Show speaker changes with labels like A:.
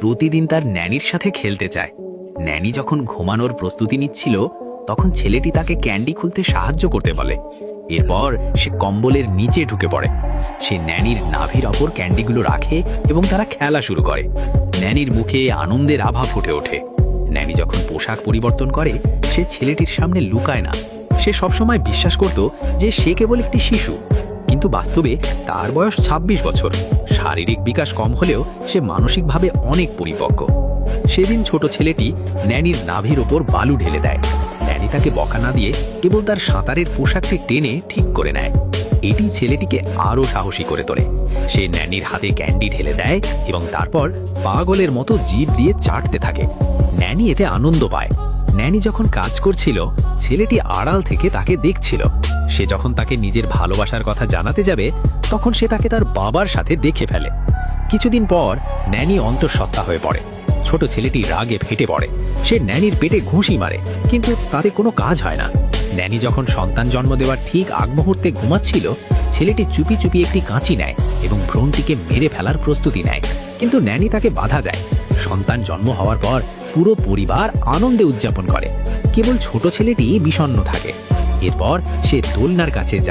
A: প্রতিদিন তার ন্যানির সাথে খেলতে চায়। ন্যানি যখন ঘুমানোর প্রস্তুতি নিচ্ছিল, তখন ছেলেটি তাকে ক্যান্ডি খুলতে সাহায্য করতে বলে। এরপর সে কম্বলের নিচে ঢুকে পড়ে। সে ন্যানির নাভির ওপর ক্যান্ডিগুলো রাখে এবং তারা খেলা শুরু করে। ন্যানির মুখে আনন্দের আভা ফুটে ওঠে। ন্যানি যখন পোশাক পরিবর্তন করে, সে ছেলেটির সামনে লুকায় না। সে সবসময় বিশ্বাস করত যে সে কেবল একটি শিশু, কিন্তু বাস্তবে তার বয়স ২৬ বছর। শারীরিক বিকাশ কম হলেও সে মানসিকভাবে অনেক পরিপক্ক। সেদিন ছোট ছেলেটি ন্যানির নাভির ওপর বালু ঢেলে দেয়। ন্যানি তাকে বকা না দিয়ে কেবল তার সাঁতারের পোশাকটি টেনে ঠিক করে নেয়। এটি ছেলেটিকে আরও সাহসী করে তোলে। সে ন্যানির হাতে ক্যান্ডি ঢেলে দেয় এবং তারপর পাগলের মতো জিভ দিয়ে চাটতে থাকে। ন্যানি এতে আনন্দ পায়। ন্যানি যখন কাজ করছিল, ছেলেটি আড়াল থেকে তাকে দেখছিল। সে যখন তাকে নিজের ভালোবাসার কথা জানাতে যাবে, তখন সে তাকে তার বাবার সাথে দেখে ফেলে। কিছুদিন পর ন্যানি অন্তঃসত্ত্বা হয়ে পড়ে। ছোট ছেলেটি রাগে ফেটে পড়ে। সে ন্যানির পেটে ঘুষি মারে, কিন্তু তাতে কোনো কাজ হয় না। ন্যানি যখন সন্তান জন্ম দেওয়ার ঠিক আগ মুহূর্তে ঘুমাচ্ছিল, ছেলেটি চুপি চুপি একটি কাঁচি নেয় এবং ভ্রূণটিকে মেরে ফেলার প্রস্তুতি নেয়, কিন্তু ন্যানি তাকে বাধা দেয়। সন্তান জন্ম হওয়ার পর পুরো পরিবার আনন্দে উদযাপন করে। কেবল ছোট ছেলেটি বিষণ্ণ থাকে। এরপর সে দোলনার কাছে যায়।